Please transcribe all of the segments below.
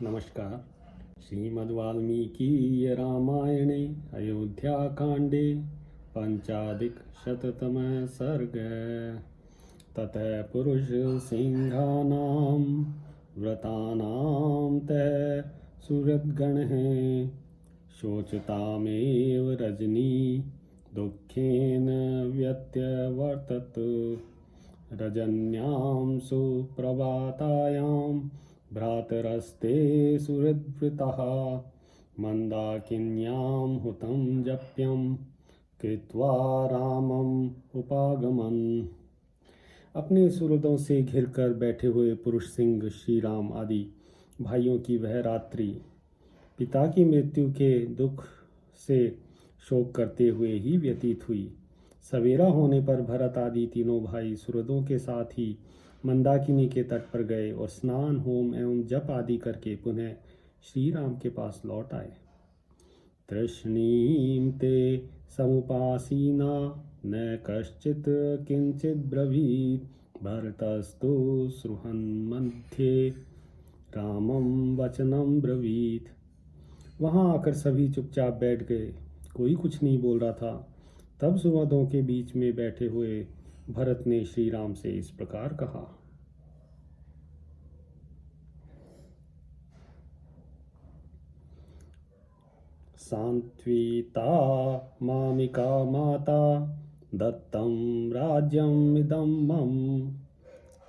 नमस्कार। श्रीमद्वाल्मीकि रामायणे अयोध्याकाण्डे पञ्चाधिकशततमः सर्गः। ततः पुरुषसिंहानां व्रतानां तः सुहृद्गणः शोचतामेव रजनी दुःखेन व्यत्यवर्तत। रजन्यां सुप्रभातायां भ्रातरस्ते सुहृद्वृतः मन्दाकिन्यां हुतं जप्यं कृत्वा रामम् उपागमन्। अपने सुहृदों से घिरकर बैठे हुए पुरुष सिंह श्री राम आदि भाइयों की वह रात्रि पिता की मृत्यु के दुख से शोक करते हुए ही व्यतीत हुई। सवेरा होने पर भरत आदि तीनों भाई सुहृदों के साथ ही मंदाकिनी के तट पर गए और स्नान होम एवं जप आदि करके पुनः श्री राम के पास लौट आए। तृष्णीं ते समुपासीना न कश्चित् किंचित् ब्रवीत् भरतस्तु सुहृन्मध्ये रामं वचनं ब्रवीत्। वहां आकर सभी चुपचाप बैठ गए, कोई कुछ नहीं बोल रहा था। तब सुहृदों के बीच में बैठे हुए भरत ने श्री राम से इस प्रकार कहा। सांत्विता मामिका माता दत्तं राज्यम् इदं मम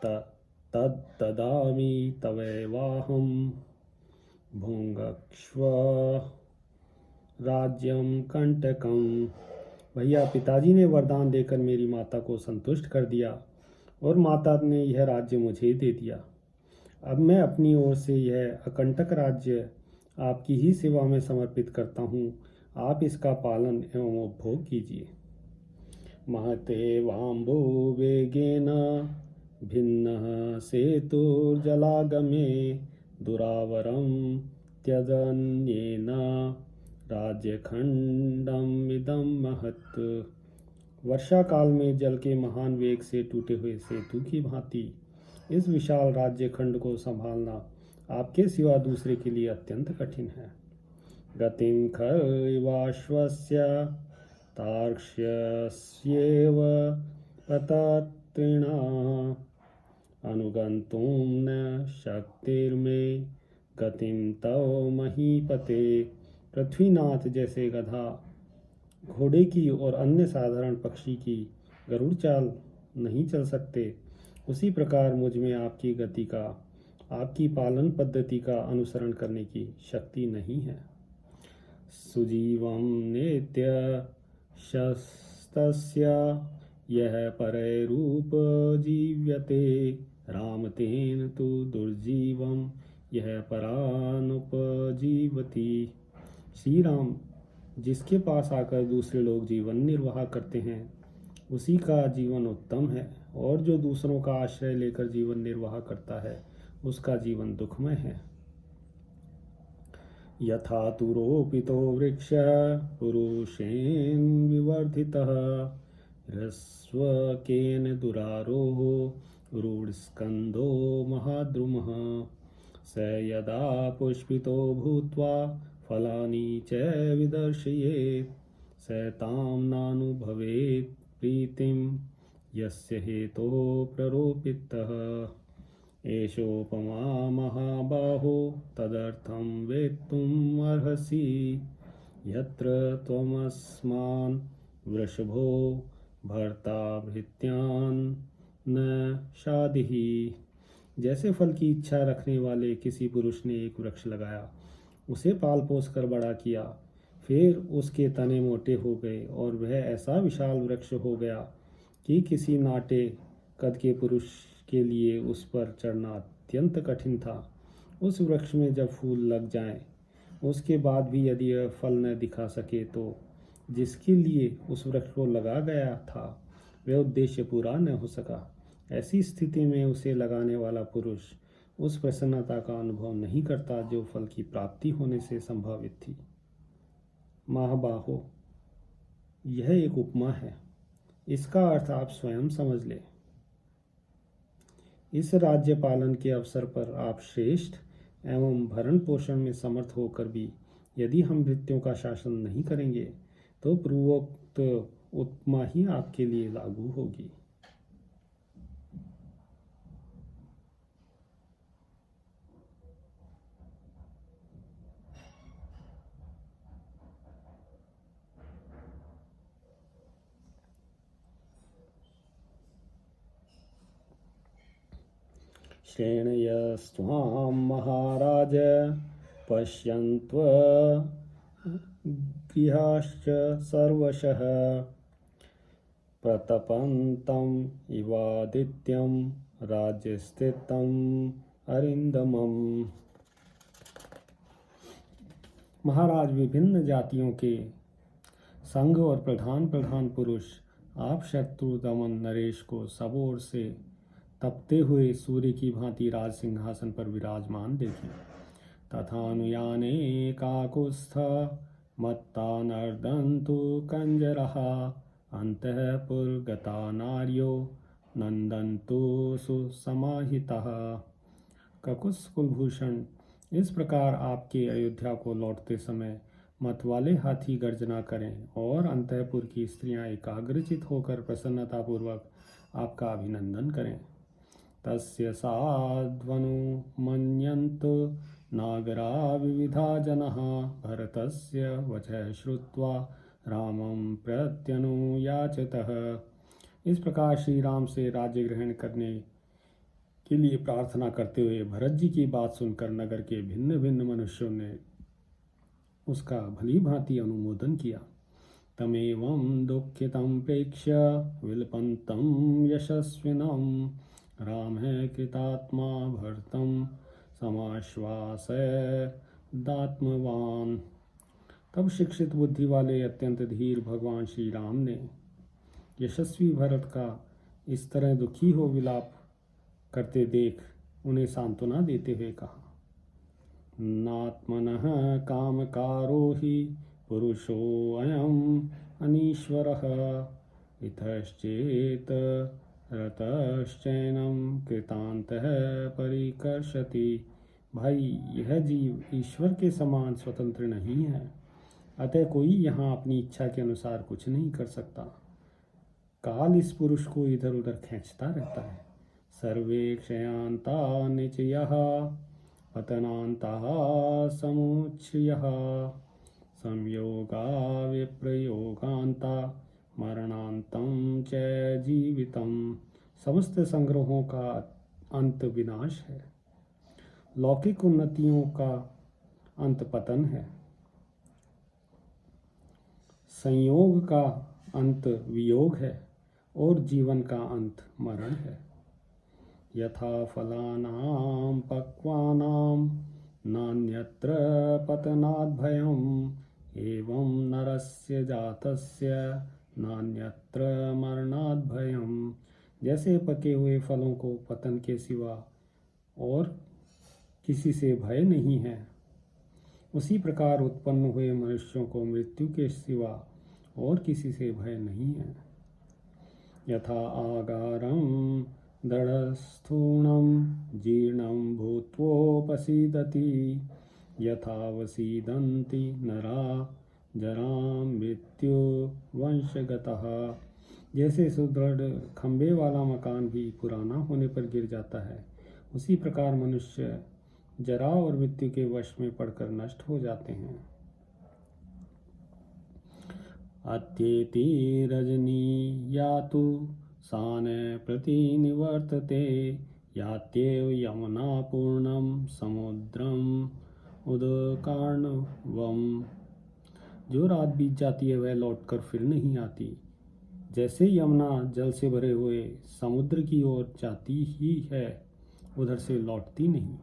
तद्ददामि तवैवाहं भुङ्क्ष्व राज्यं कंटकम्। भैया, पिताजी ने वरदान देकर मेरी माता को संतुष्ट कर दिया और माता ने यह राज्य मुझे दे दिया। अब मैं अपनी ओर से यह अकंटक राज्य आपकी ही सेवा में समर्पित करता हूँ। आप इसका पालन एवं उपभोग कीजिए। महते वाम्बो वेगेन भिन्नः सेतुर्जलागमे दुरावरं त्यजन्येन राज्यखंडम इदं महत्। वर्षा काल में जल के महान वेग से टूटे हुए सेतु की भांति इस विशाल राज्य खंड को संभालना आपके सिवा दूसरे के लिए अत्यंत कठिन है। गतिं खैवाश्वस्य तार्क्ष्यस्येव पतत्रिणा अनुगन्तुं न शक्तिर्मे गतिं तव महीपते। पृथ्वीनाथ जैसे गधा घोड़े की और अन्य साधारण पक्षी की गरुड़ चाल नहीं चल सकते, उसी प्रकार मुझ में आपकी गति का, आपकी पालन पद्धति का अनुसरण करने की शक्ति नहीं है। सुजीवं नेत्य शस्तस्य यह परैरुपजीव्यते रामतेन तु दुर्जीवं यह परानुपजीवति। श्री राम जिसके पास आकर दूसरे लोग जीवन निर्वाह करते हैं उसी का जीवन उत्तम है, और जो दूसरों का आश्रय लेकर जीवन निर्वाह करता है उसका जीवन दुखमय है। यथा तुरोपितो वृक्ष पुरुषेण विवर्धितः ह्रस्वकेन दुरारोहो रूढस्कन्धो महाद्रुमः स यदा पुष्पितो भूत्वा फलानि च विदर्शयेत् स तां नानुभवेत् प्रीतिं यस्य हेतोः प्ररोपितः। एषोपमा महाबाहो तदर्थं वेत्तुम् अर्हसि यत्र त्वमस्मान् वृषभो भर्ता भृत्यान् न शाधिः। जैसे फल की इच्छा रखने वाले किसी पुरुष ने एक वृक्ष लगाया, उसे पाल पोस कर बड़ा किया, फिर उसके तने मोटे हो गए और वह ऐसा विशाल वृक्ष हो गया कि किसी नाटे कद के पुरुष के लिए उस पर चढ़ना अत्यंत कठिन था। उस वृक्ष में जब फूल लग जाएं, उसके बाद भी यदि यह फल न दिखा सके तो जिसके लिए उस वृक्ष को लगा गया था वह उद्देश्य पूरा न हो सका। ऐसी स्थिति में उसे लगाने वाला पुरुष उस प्रसन्नता का अनुभव नहीं करता जो फल की प्राप्ति होने से संभावित थी। महाबाहो, यह एक उपमा है, इसका अर्थ आप स्वयं समझ लें। इस राज्य पालन के अवसर पर आप श्रेष्ठ एवं भरण पोषण में समर्थ होकर भी यदि हम वृत्तियों का शासन नहीं करेंगे तो पूर्वोक्त उपमा ही आपके लिए लागू होगी। श्रेणयस्त्वां महाराज पश्यन्त्व गृहाश्च सर्वशः प्रतपन्तम् इवादित्यं राज्यस्थितम् अरिन्दमम्। महाराज, विभिन्न जातियों के संघ और प्रधान प्रधान पुरुष आप शत्रु दमन नरेश को सब ओर से तपते हुए सूर्य की भांति राज सिंहासन पर विराजमान देखें। तथानुयाने काकुत्स्थ मत्ता नर्दन्तु कंजरः अन्तःपुरगता नार्यो नंदन्तु सुसमाहितः। ककुत्स कुलभूषण, इस प्रकार आपके अयोध्या को लौटते समय मतवाले हाथी गर्जना करें और अंतःपुर की स्त्रियां एकाग्रचित होकर प्रसन्नतापूर्वक आपका अभिनंदन करें। तस्य साध्वनुमन्यन्तु नागरा विविधा जनः भरतस्य वचः श्रुत्वा रामं प्रत्यनुयाचतः। इस प्रकार श्री राम से राज्य ग्रहण करने के लिए प्रार्थना करते हुए भरत जी की बात सुनकर नगर के भिन्न भिन्न मनुष्यों ने उसका भली भांति अनुमोदन किया। तमेवं दुःखितं प्रेक्ष्य विलपन्तं यशस्विनं रामः कृतात्मा भरतं समाश्वासयदात्मवान्। तब शिक्षित बुद्धि वाले अत्यंत धीर भगवान श्री राम ने यशस्वी भरत का इस तरह दुखी हो विलाप करते देख उन्हें सांत्वना देते हुए कहा, नात्मनः कामकारो हि पुरुषोऽयम् अनीश्वरः इतश्चेत् रतश्चैनं कृतान्तः परिकर्षति। भाई, यह जीव ईश्वर के समान स्वतंत्र नहीं है, अतः कोई यहाँ अपनी इच्छा के अनुसार कुछ नहीं कर सकता। काल इस पुरुष को इधर उधर खींचता रहता है। सर्वे क्षयांता निचयः पतनान्ताः समुच्छ्रियः संयोगा विप्रयोगान्ता मरणान्तं च जीवितम्। समस्त संग्रहों का अंत विनाश है, लौकिक उन्नतियों का अंत पतन है, संयोग का अंत वियोग है और जीवन का अंत मरण है। यथा फलानां पक्वानां नान्यत्र पतनात् भयम् एवं नरस्य जातस्य नान्यत्र मरणात् भयम्। जैसे पके हुए फलों को पतन के सिवा और किसी से भय नहीं है, उसी प्रकार उत्पन्न हुए मनुष्यों को मृत्यु के सिवा और किसी से भय नहीं है। यथा आगारं दृढस्थूणं जीर्णं भूत्वोपसीदति यथा वसीदन्ति नरा जरां मृत्यु वंशगतः। जैसे सुदृढ़ खंबे वाला मकान भी पुराना होने पर गिर जाता है, उसी प्रकार मनुष्य जरा और मृत्यु के वश में पड़कर नष्ट हो जाते हैं। अत्येति रजनी यातु सान प्रति निवर्तते यात्येव यमुना पूर्णम समुद्रम उदकार्णवम्। जो रात बीत जाती है वह लौटकर फिर नहीं आती, जैसे यमुना जल से भरे हुए समुद्र की ओर जाती ही है, उधर से लौटती नहीं।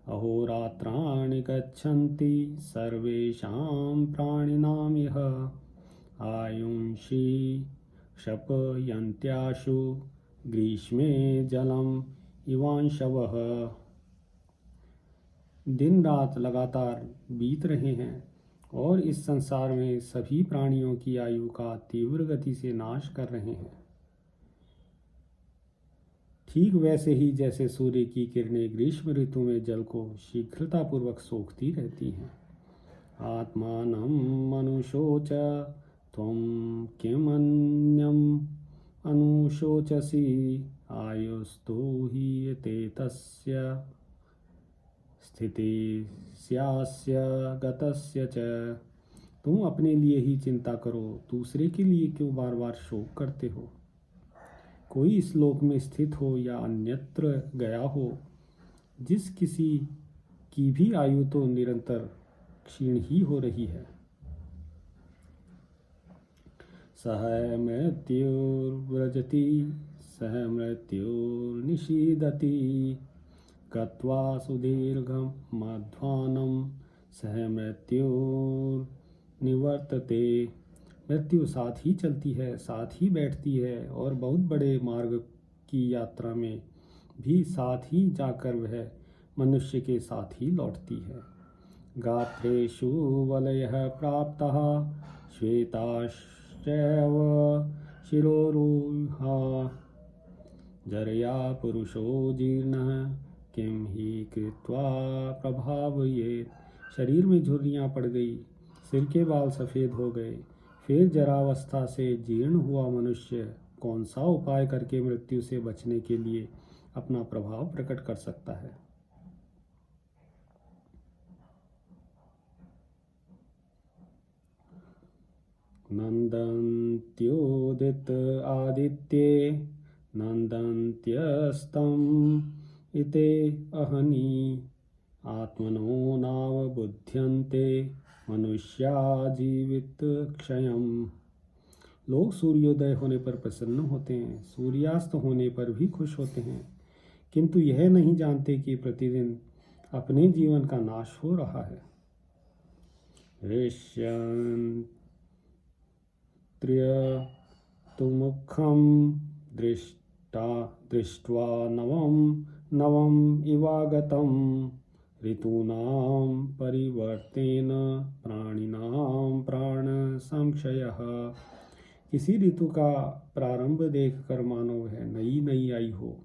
अहोरात्राणि गच्छन्ति सर्वेषां प्राणिनां यः आयुंषि क्षपयन्त्याशु ग्रीष्मे जलम इवांशवः। दिन रात लगातार बीत रहे हैं और इस संसार में सभी प्राणियों की आयु का तीव्र गति से नाश कर रहे हैं। ठीक वैसे ही जैसे सूर्य की किरणें ग्रीष्म ऋतु में जल को शीघ्रतापूर्वक सोखती रहती हैं। आत्मानं मनुषोच त्वं किमन्यम् अनुशोचसि आयुस्तु हीयते तस्य स्थितिस्यास्य गतस्य च। तुम अपने लिए ही चिंता करो, दूसरे के लिए क्यों बार बार शोक करते हो। कोई इस लोक में स्थित हो या अन्यत्र गया हो, जिस किसी की भी आयु तो निरंतर क्षीण ही हो रही है। सह मृत्युर्व्रजति सह मृत्युर्निषीदति गत्वा सुदीर्घं मध्वानं सह मृत्युर्निवर्तते। मृत्यु साथ ही चलती है, साथ ही बैठती है और बहुत बड़े मार्ग की यात्रा में भी साथ ही जाकर वह मनुष्य के साथ ही लौटती है। गात्रेषु वलयः प्राप्तः श्वेताश्चैव शिरोरुहा जरया पुरुषो जीर्णः किं हि कृत्वा प्रभावयेत्। शरीर में झुर्रियाँ पड़ गई, सिर के बाल सफ़ेद हो गए, फिर जरावस्था से जीर्ण हुआ मनुष्य कौन सा उपाय करके मृत्यु से बचने के लिए अपना प्रभाव प्रकट कर सकता है। नंदन्त्योदित आदित्ये नंदन्त्यस्तम् इते अहनि आत्मनो नावबुध्यन्ते मनुष्या जीवित क्षयम्। लोग सूर्योदय होने पर प्रसन्न होते हैं, सूर्यास्त होने पर भी खुश होते हैं, किंतु यह नहीं जानते कि प्रतिदिन अपने जीवन का नाश हो रहा है। त्र्यतुमुखं दृष्ट्वा नवम इवागतं ऋतूनां परिवर्तेन प्राणिनां प्राण संशयः। किसी ऋतु का प्रारंभ देखकर मानो वह नई नई आई हो,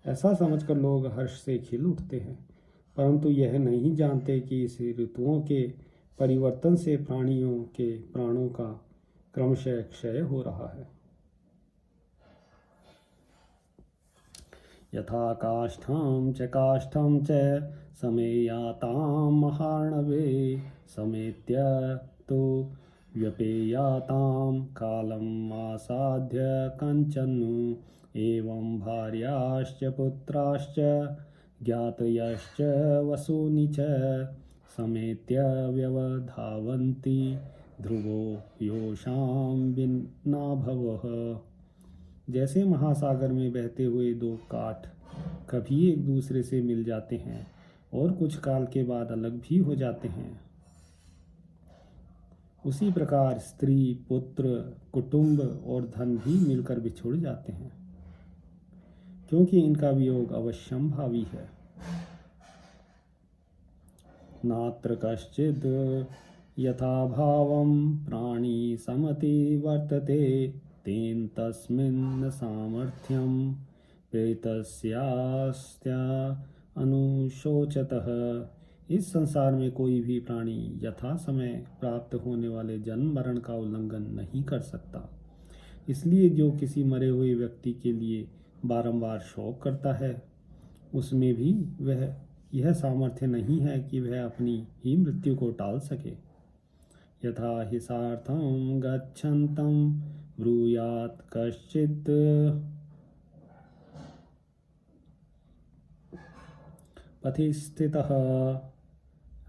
ऐसा समझकर लोग हर्ष से खिल उठते हैं, परंतु यह नहीं जानते कि इस ऋतुओं के परिवर्तन से प्राणियों के प्राणों का क्रमशः क्षय हो रहा है। यथा काष्ठं च समेयातां महार्णवे समेत्य तो व्यपेयातां कालम् आसाद्य कंचनु एवं भार्याश्च पुत्राश्च ज्ञातयश्च वसूनि च समेत्य व्यवधावन्ति ध्रुवो योषां विन्नाभवः। जैसे महासागर में बहते हुए दो काठ कभी एक दूसरे से मिल जाते हैं और कुछ काल के बाद अलग भी हो जाते हैं, उसी प्रकार स्त्री, पुत्र, कुटुंब और धन भी मिलकर बिछुड़ जाते हैं, क्योंकि इनका वियोग अवश्यंभावी है। नात्र कश्चिद् यथा भावं प्राणी समति वर्तते तेन तस्मिन् सामर्थ्यं प्रेतस्यास्त्या अनुशोचतः। इस संसार में कोई भी प्राणी यथा समय प्राप्त होने वाले जन्म मरण का उल्लंघन नहीं कर सकता। इसलिए जो किसी मरे हुए व्यक्ति के लिए बारंबार शोक करता है, उसमें भी वह यह सामर्थ्य नहीं है कि वह अपनी ही मृत्यु को टाल सके। यथा हिसार्थं गच्छन्तं ब्रूयात् कश्चित् पथि स्थितः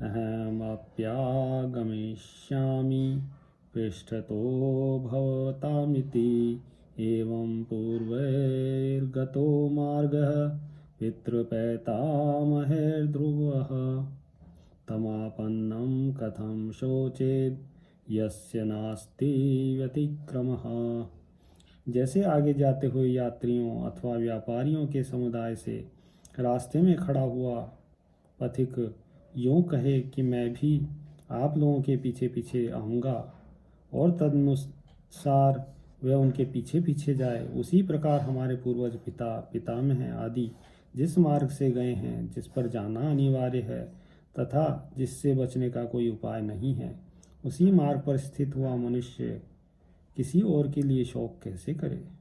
अहमप्यागमिष्यामि पृष्ठतो भवतामिति एवं पूर्वैर्गतो मार्गः पितृपैतामहैर्ध्रुवः तमापन्नं कथं शोचेत् यस्य नास्ति व्यतिक्रमः। जैसे आगे जाते हुए यात्रियों अथवा व्यापारियों के समुदाय से रास्ते में खड़ा हुआ पथिक यूँ कहे कि मैं भी आप लोगों के पीछे पीछे आऊँगा और तदनुसार वह उनके पीछे पीछे जाए। उसी प्रकार हमारे पूर्वज पिता पितामह आदि जिस मार्ग से गए हैं, जिस पर जाना अनिवार्य है तथा जिससे बचने का कोई उपाय नहीं है, उसी मार्ग पर स्थित हुआ मनुष्य किसी और के लिए शोक कैसे करे।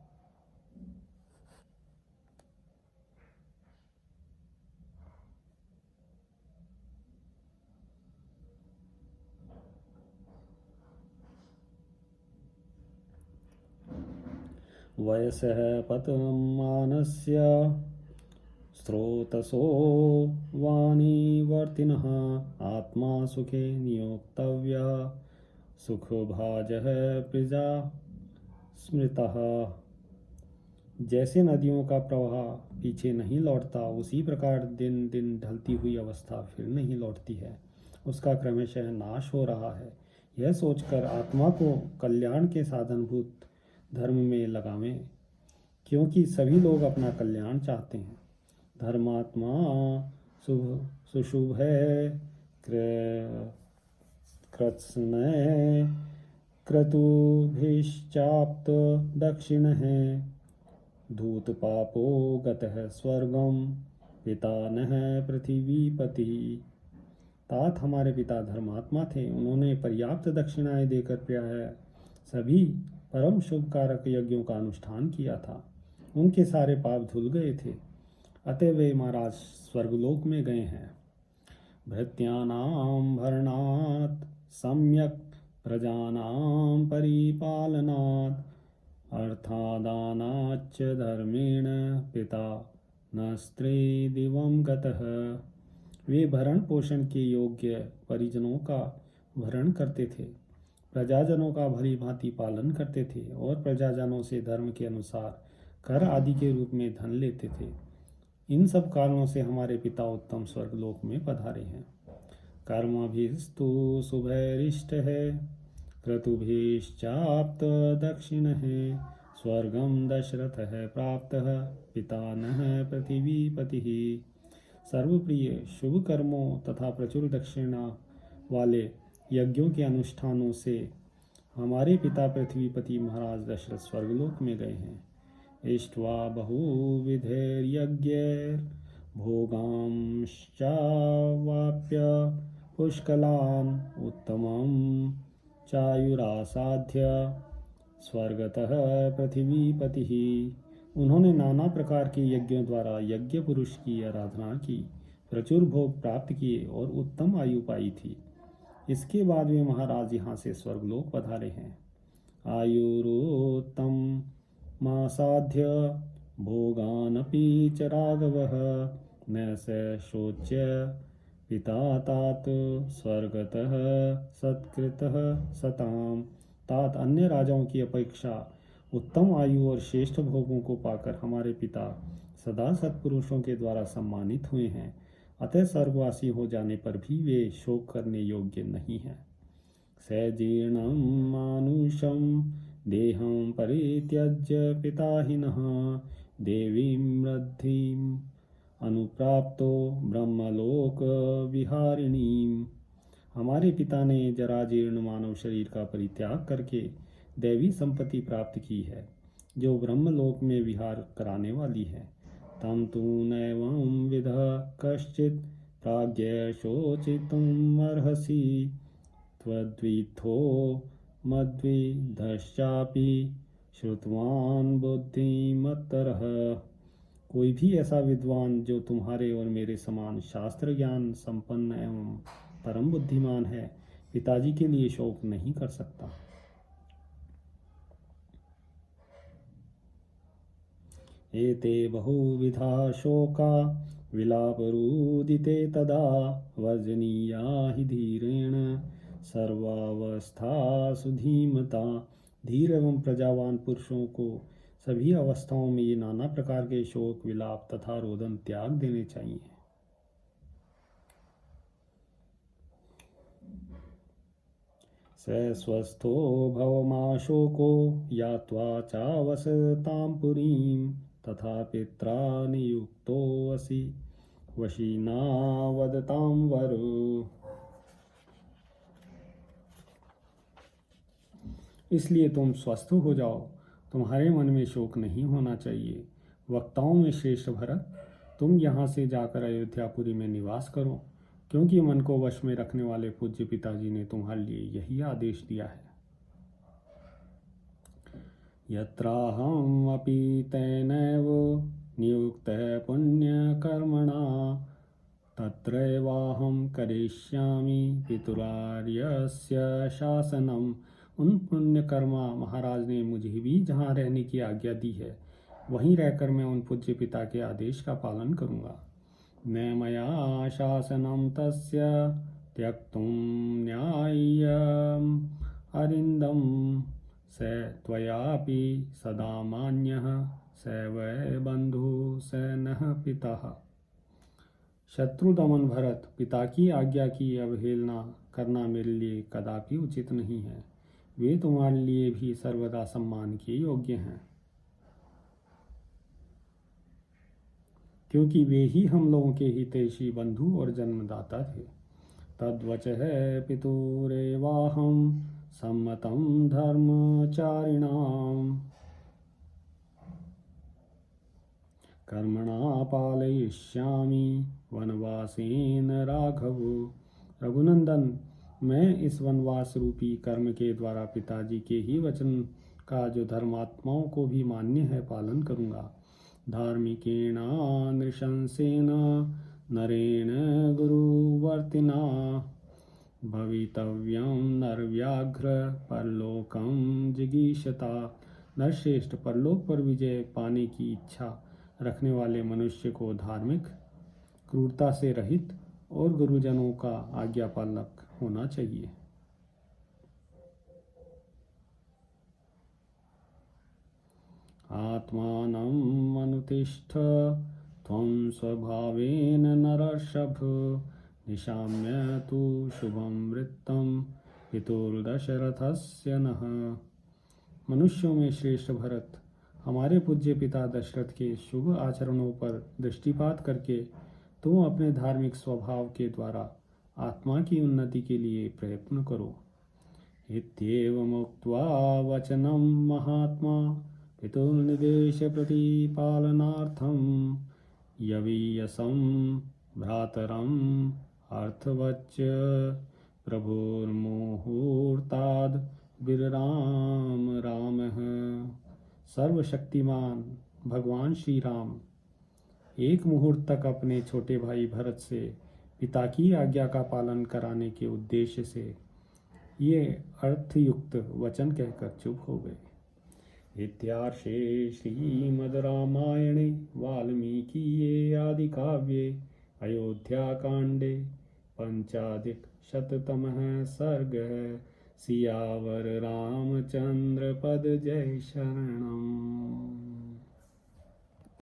वयसः पतमानस्य स्रोतसो वाणीवर्तिनः आत्मा सुखे नियोक्तव्यः सुखभाजः प्रजा स्मृतः। जैसे नदियों का प्रवाह पीछे नहीं लौटता, उसी प्रकार दिन दिन ढलती हुई अवस्था फिर नहीं लौटती है, उसका क्रमशः नाश हो रहा है। यह सोचकर आत्मा को कल्याण के साधनभूत धर्म में लगावें, क्योंकि सभी लोग अपना कल्याण चाहते हैं। धर्मात्मा शुभ सुशुभ है, कृत्स्नय क्रतुभिश्चाप्त दक्षिण है, धूत पापो गतः स्वर्गम पिता नः पृथ्वीपति। तात हमारे पिता धर्मात्मा थे, उन्होंने पर्याप्त दक्षिणाएं देकर प्रायः सभी परम शुभ कारक यज्ञों का अनुष्ठान किया था। उनके सारे पाप धुल गए थे, अतः वे महाराज स्वर्गलोक में गए हैं। भृत्यानां भरणात् सम्यक् प्रजानां परिपालनात् अर्थादानाच्च धर्मेण पिता न स्त्री दिवं गतः। वे भरण पोषण के योग्य परिजनों का भरण करते थे, प्रजाजनों का भली भांति पालन करते थे और प्रजाजनों से धर्म के अनुसार कर आदि के रूप में धन लेते थे। इन सब कारणों से हमारे पिता उत्तम स्वर्गलोक में पधारे हैं। कर्मभिस्तु शुभैरिष्ट है, क्रतुभिश्चाप्त दक्षिण है, स्वर्गम दशरथ है प्राप्त पिता नः पृथ्वीपति। सर्वप्रिय शुभ कर्मों तथा प्रचुर दक्षिणा वाले यज्ञों के अनुष्ठानों से हमारे पिता पृथ्वीपति महाराज दशरथ स्वर्गलोक में गए हैं। इष्ट्वा बहुविधैर्यज्ञैर्भोगांश्चावाप्य पुष्कलान् उत्तमं चायुरासाध्य स्वर्गतः पृथ्वीपतिः। उन्होंने नाना प्रकार के यज्ञों द्वारा यज्ञ पुरुष की आराधना की, प्रचुर भोग प्राप्त किए और उत्तम आयु पाई थी। इसके बाद वे महाराज यहाँ से स्वर्गलोक पधारे हैं। आयुरोत्तम मासाध्य भोगानपि च राघवः न स शोच्य पिता तात स्वर्गतः सत्कृतः सताम। तात अन्य राजाओं की अपेक्षा उत्तम आयु और श्रेष्ठ भोगों को पाकर हमारे पिता सदा सत्पुरुषों के द्वारा सम्मानित हुए हैं, अतः स्वर्गवासी हो जाने पर भी वे शोक करने योग्य नहीं हैं। सजीर्णं मानुषं देहं परित्यज्य पिताहिनः देवीं वृद्धिं अनुप्राप्तो ब्रह्मलोक विहारिणीं। हमारे पिता ने जराजीर्ण मानव शरीर का परित्याग करके दैवी संपत्ति प्राप्त की है, जो ब्रह्मलोक में विहार कराने वाली है। तम तु नैवं विदः कश्चित् प्राज्ञ शोचितुम् अर्हसि, त्वद्विद्धो मद्विधश्चापि श्रुतवान् बुद्धिमत्तरः। कोई भी ऐसा विद्वान जो तुम्हारे और मेरे समान शास्त्र ज्ञान संपन्न एवं परम बुद्धिमान है, पिताजी के लिए शोक नहीं कर सकता। एते बहुविधा शोका विलापरुदिते तदा वर्जनीया हि धीरेण सर्वावस्थासु धीमता। धीर एवं प्रजावान पुरुषों को सभी अवस्थाओं में ये नाना प्रकार के शोक विलाप तथा रोदन त्याग देने चाहिए। स स्वस्थो भवमाशोको यात्वा चावसतां पुरीं, तथा पित्रा नियुक्तोऽसि वशिना वदतां वरो। इसलिए तुम स्वस्थ हो जाओ तुम्हारे मन में शोक नहीं होना चाहिए। वक्ताओं में श्रेष्ठ भरत, तुम यहाँ से जाकर अयोध्यापुरी में निवास करो, क्योंकि मन को वश में रखने वाले पूज्य पिताजी ने तुम्हारे लिए यही आदेश दिया है। यत्राहमपि तेनैव नियुक्तः पुण्यकर्मणा तत्रैवाहं करिष्यामि पितुरार्यस्य शासनम। उन पुण्यकर्मा महाराज ने मुझे भी जहाँ रहने की आज्ञा दी है, वहीं रहकर मैं उन पूज्य पिता के आदेश का पालन करूँगा। न मया शासनं तस्य त्यक्तुं न्याय्यम् अरिन्दम स त्वयापि सदा मान्यः स वै बन्धु स नः पितः। शत्रु दमन भरत, पिता की आज्ञा की अवहेलना करना मेरे लिए कदापि उचित नहीं है। वे तुम्हारे लिए भी सर्वदा सम्मान के योग्य हैं, क्योंकि वे ही हम लोगों के हितैषी बंधु और जन्मदाता थे। तद्वचः पितुरेवाहं सम्मतं धर्मचारिणाम् कर्मणा पालयिष्यामि वनवासेन राघव। रघुनंदन, मैं इस वनवास रूपी कर्म के द्वारा पिताजी के ही वचन का, जो धर्मात्माओं को भी मान्य है, पालन करूँगा। धार्मिकेण नृशंसेन नरेण गुरुवर्तिना भवितव्यं नरव्याघ्र परलोकं जिगीषता। नरश्रेष्ठ, परलोक पर विजय पाने की इच्छा रखने वाले मनुष्य को धार्मिक, क्रूरता से रहित और गुरुजनों का आज्ञा पालक होना चाहिए। आत्मानं अनुतिष्ठ त्वं स्वभावेन नरर्षभ निशाम्य तु शुभं वृत्तं पितुर्दशरथस्य नः। मनुष्यों में श्रेष्ठ भरत, हमारे पूज्य पिता दशरथ के शुभ आचरणों पर दृष्टिपात करके तुम अपने धार्मिक स्वभाव के द्वारा आत्मा की उन्नति के लिए प्रयत्न करो। इत्येवमुक्त्वा वचनं महात्मा पितुर्निदेश प्रतिपालनार्थं यवीयसं भ्रातरम् अर्थवच्च प्रभुर्मुहूर्ताद् विरराम रामः। सर्वशक्तिमान भगवान श्री राम एक मुहूर्त तक अपने छोटे भाई भरत से पिता की आज्ञा का पालन कराने के उद्देश्य से ये अर्थयुक्त वचन कहकर चुप हो गए। इत्यार्षे श्रीमद् रामायणे वाल्मीकिये आदि काव्ये अयोध्याकाण्डे पंचाधिकशततमः सर्गः। सियावर रामचंद्र पद जय शरणम्।